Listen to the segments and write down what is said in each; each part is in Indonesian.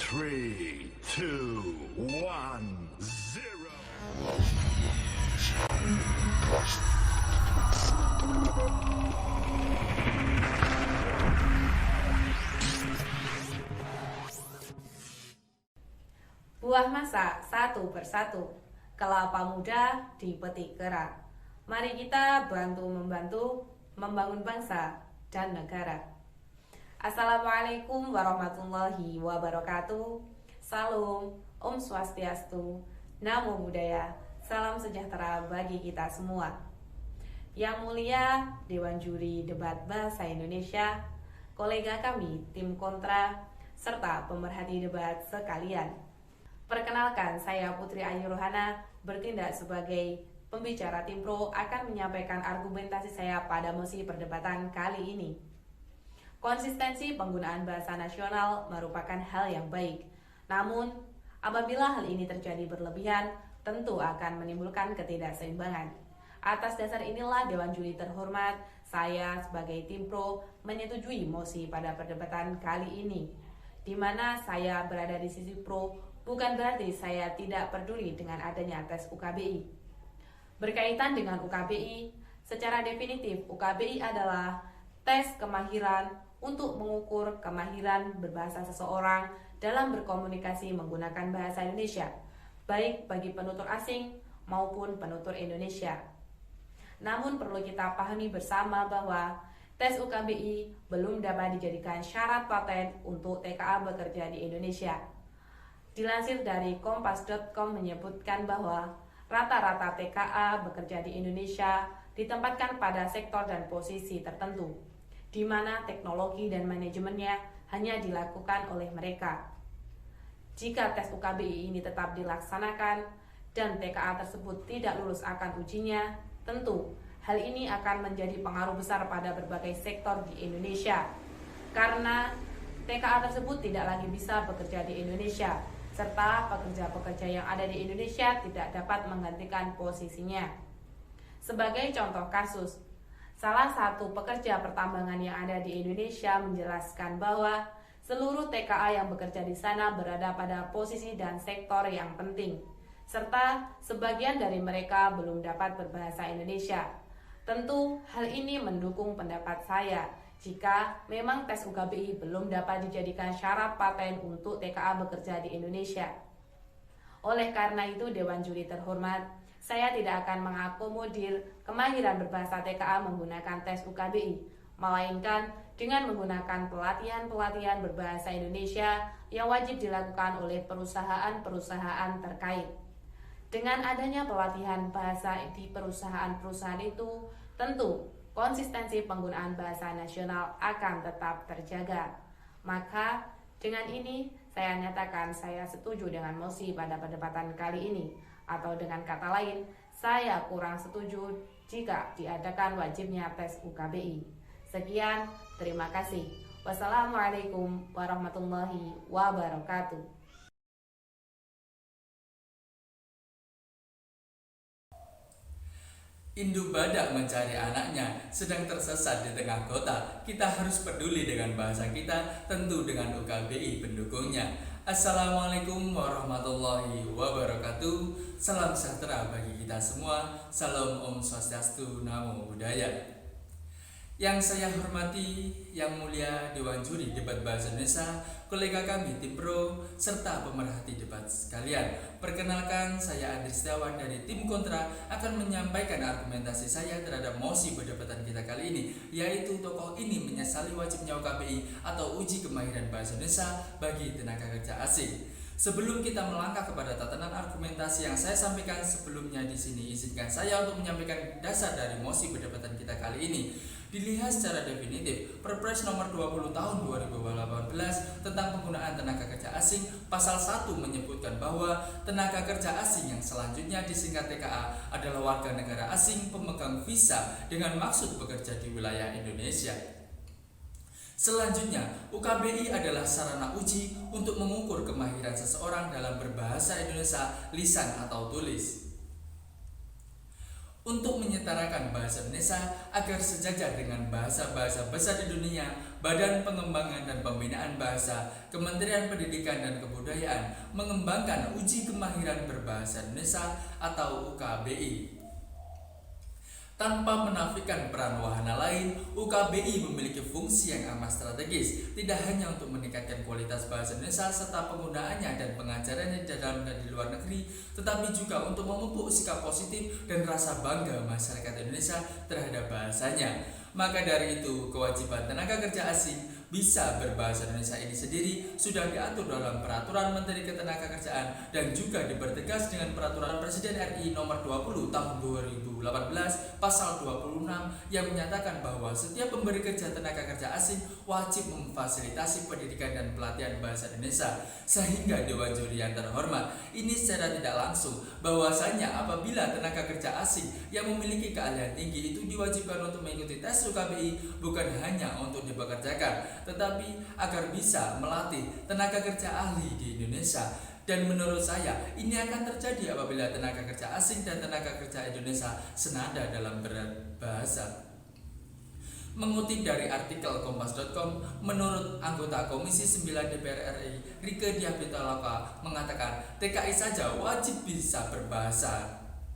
3, 2, 1, 0. Buah masak satu persatu, kelapa muda dipetik kera. Mari kita bantu-membantu membangun bangsa dan negara. Assalamualaikum warahmatullahi wabarakatuh. Salam, Om Swastiastu, Namo Buddhaya, salam sejahtera bagi kita semua. Yang mulia Dewan Juri Debat Bahasa Indonesia, kolega kami tim kontra, serta pemerhati debat sekalian. Perkenalkan, saya Putri Ayu Rohana, bertindak sebagai pembicara tim pro, akan menyampaikan argumentasi saya pada mosi perdebatan kali ini. Konsistensi penggunaan bahasa nasional merupakan hal yang baik. Namun, apabila hal ini terjadi berlebihan, tentu akan menimbulkan ketidakseimbangan. Atas dasar inilah Dewan Juri terhormat, saya sebagai tim pro menyetujui mosi pada perdebatan kali ini, di mana saya berada di sisi pro. Bukan berarti saya tidak peduli dengan adanya tes UKBI. Berkaitan dengan UKBI, secara definitif UKBI adalah tes kemahiran untuk mengukur kemahiran berbahasa seseorang dalam berkomunikasi menggunakan bahasa Indonesia, baik bagi penutur asing maupun penutur Indonesia. Namun perlu kita pahami bersama bahwa tes UKBI belum dapat dijadikan syarat paten untuk TKA bekerja di Indonesia. Dilansir dari kompas.com menyebutkan bahwa rata-rata TKA bekerja di Indonesia ditempatkan pada sektor dan posisi tertentu, di mana teknologi dan manajemennya hanya dilakukan oleh mereka. Jika tes UKBI ini tetap dilaksanakan dan TKA tersebut tidak lulus akan ujinya, tentu hal ini akan menjadi pengaruh besar pada berbagai sektor di Indonesia, karena TKA tersebut tidak lagi bisa bekerja di Indonesia, serta pekerja-pekerja yang ada di Indonesia tidak dapat menggantikan posisinya. Sebagai contoh kasus, salah satu pekerja pertambangan yang ada di Indonesia menjelaskan bahwa seluruh TKA yang bekerja di sana berada pada posisi dan sektor yang penting, serta sebagian dari mereka belum dapat berbahasa Indonesia. Tentu hal ini mendukung pendapat saya jika memang tes UKBI belum dapat dijadikan syarat paten untuk TKA bekerja di Indonesia. Oleh karena itu, Dewan Juri terhormat, saya tidak akan mengakomodir kemahiran berbahasa TKA menggunakan tes UKBI, melainkan dengan menggunakan pelatihan-pelatihan berbahasa Indonesia yang wajib dilakukan oleh perusahaan-perusahaan terkait. Dengan adanya pelatihan bahasa di perusahaan-perusahaan itu, tentu konsistensi penggunaan bahasa nasional akan tetap terjaga. Maka dengan ini saya nyatakan saya setuju dengan mosi pada perdebatan kali ini, atau dengan kata lain, saya kurang setuju jika diadakan wajibnya tes UKBI. Sekian, terima kasih. Wassalamualaikum warahmatullahi wabarakatuh. Induk badak mencari anaknya, sedang tersesat di tengah kota. Kita harus peduli dengan bahasa kita, tentu dengan UKBI pendukungnya. Assalamualaikum warahmatullahi wabarakatuh. Salam sejahtera bagi kita semua. Salam Om Swastiastu, Namo Buddhaya. Yang saya hormati, Yang Mulia Dewan Juri Debat Bahasa Indonesia, kolega kami tim pro, serta pemerhati debat sekalian. Perkenalkan, saya Andri Setiawan dari tim kontra akan menyampaikan argumentasi saya terhadap mosi perdebatan kita kali ini, yaitu tokoh ini menyesali wajibnya UKBI atau uji kemahiran bahasa Indonesia bagi tenaga kerja asing. Sebelum kita melangkah kepada tatanan argumentasi yang saya sampaikan sebelumnya di sini, izinkan saya untuk menyampaikan dasar dari mosi perdebatan kita kali ini. Dilihat secara definitif, Perpres nomor 20 tahun 2018 tentang penggunaan tenaga kerja asing, pasal 1 menyebutkan bahwa tenaga kerja asing yang selanjutnya disingkat TKA adalah warga negara asing pemegang visa dengan maksud bekerja di wilayah Indonesia. Selanjutnya, UKBI adalah sarana uji untuk mengukur kemahiran seseorang dalam berbahasa Indonesia lisan atau tulis. Untuk menyetarakan bahasa Indonesia agar sejajar dengan bahasa-bahasa besar di dunia, Badan Pengembangan dan Pembinaan Bahasa, Kementerian Pendidikan dan Kebudayaan mengembangkan Uji Kemahiran Berbahasa Indonesia atau UKBI. Tanpa menafikan peran wahana lain, UKBI memiliki fungsi yang amat strategis, tidak hanya untuk meningkatkan kualitas bahasa Indonesia serta penggunaannya dan pengajarannya di dalam dan di luar negeri, tetapi juga untuk memupuk sikap positif dan rasa bangga masyarakat Indonesia terhadap bahasanya. Maka dari itu, kewajiban tenaga kerja asing bisa berbahasa Indonesia ini sendiri sudah diatur dalam Peraturan Menteri Ketenagakerjaan dan juga dipertegas dengan Peraturan Presiden RI Nomor 20 Tahun 2018 Pasal 26 yang menyatakan bahwa setiap pemberi kerja tenaga kerja asing wajib memfasilitasi pendidikan dan pelatihan bahasa Indonesia. Sehingga Dewan Juri yang terhormat, ini secara tidak langsung bahwasanya apabila tenaga kerja asing yang memiliki keahlian tinggi itu diwajibkan untuk mengikuti tes UKBI, bukan hanya untuk dipekerjakan, tetapi agar bisa melatih tenaga kerja ahli di Indonesia. Dan menurut saya ini akan terjadi apabila tenaga kerja asing dan tenaga kerja Indonesia senada dalam berbahasa. Mengutip dari artikel kompas.com, menurut anggota Komisi 9 DPR RI Rieke Diah Pitaloka mengatakan TKI saja wajib bisa berbahasa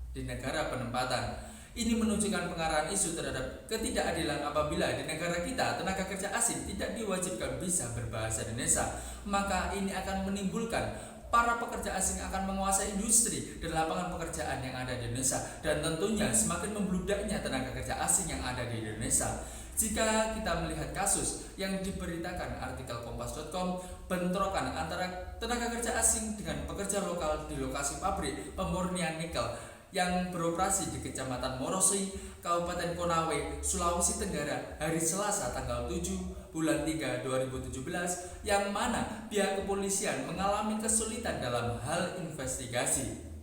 di negara penempatan. Ini menunjukkan pengarahan isu terhadap ketidakadilan apabila di negara kita tenaga kerja asing tidak diwajibkan bisa berbahasa Indonesia. Maka ini akan menimbulkan para pekerja asing akan menguasai industri dan lapangan pekerjaan yang ada di Indonesia, dan tentunya semakin membludaknya tenaga kerja asing yang ada di Indonesia. Jika kita melihat kasus yang diberitakan artikel kompas.com, bentrokan antara tenaga kerja asing dengan pekerja lokal di lokasi pabrik pemurnian nikel yang beroperasi di Kecamatan Morosoi, Kabupaten Konawe, Sulawesi Tenggara hari Selasa tanggal 7 bulan 3 2017, yang mana pihak kepolisian mengalami kesulitan dalam hal investigasi.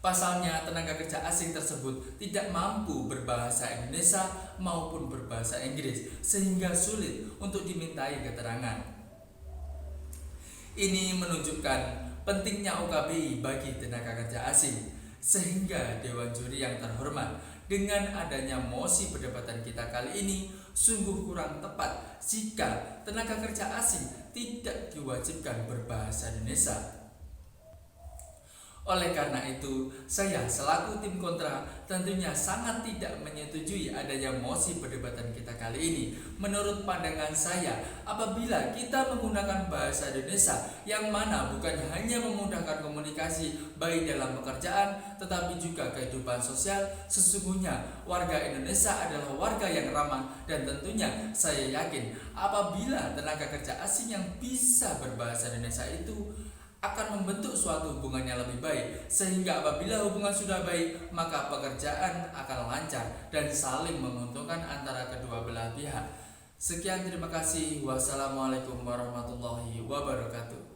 Pasalnya, tenaga kerja asing tersebut tidak mampu berbahasa Indonesia maupun berbahasa Inggris, sehingga sulit untuk dimintai keterangan. Ini menunjukkan pentingnya UKBI bagi tenaga kerja asing. Sehingga Dewan Juri yang terhormat, dengan adanya mosi perdebatan kita kali ini sungguh kurang tepat jika tenaga kerja asing tidak diwajibkan berbahasa Indonesia. Oleh karena itu, saya selaku tim kontra tentunya sangat tidak menyetujui adanya mosi perdebatan kita kali ini. Menurut pandangan saya, apabila kita menggunakan bahasa Indonesia yang mana bukan hanya memudahkan komunikasi baik dalam pekerjaan tetapi juga kehidupan sosial, sesungguhnya warga Indonesia adalah warga yang ramah, dan tentunya saya yakin apabila tenaga kerja asing yang bisa berbahasa Indonesia itu akan membentuk suatu hubungan yang lebih baik, sehingga apabila hubungan sudah baik maka pekerjaan akan lancar dan saling menguntungkan antara kedua belah pihak. Sekian, terima kasih. Wassalamualaikum warahmatullahi wabarakatuh.